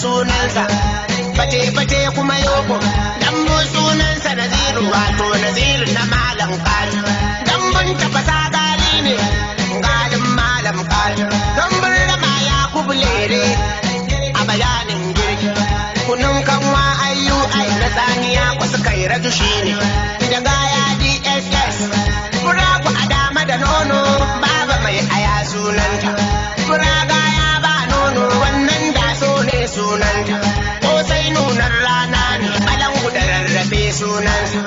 sunansa, fate kuma yoko. Dambu sunansa Naziru, wato Naziru na malam Kali. Dambun tafasa gali ne, galin malam Kali. Dambun rama ya kubulere a bayanin girki. Kunun kanwa IUI na saniya ku suka yi raju shi ne. Da gaya DSS, fura ku a dama da nono, baba mai aya sunanta. Fura gaya ba nono, wannan da so ne sunanta. Ko sai nunar rana ne, balangu da rarrafe sunansa.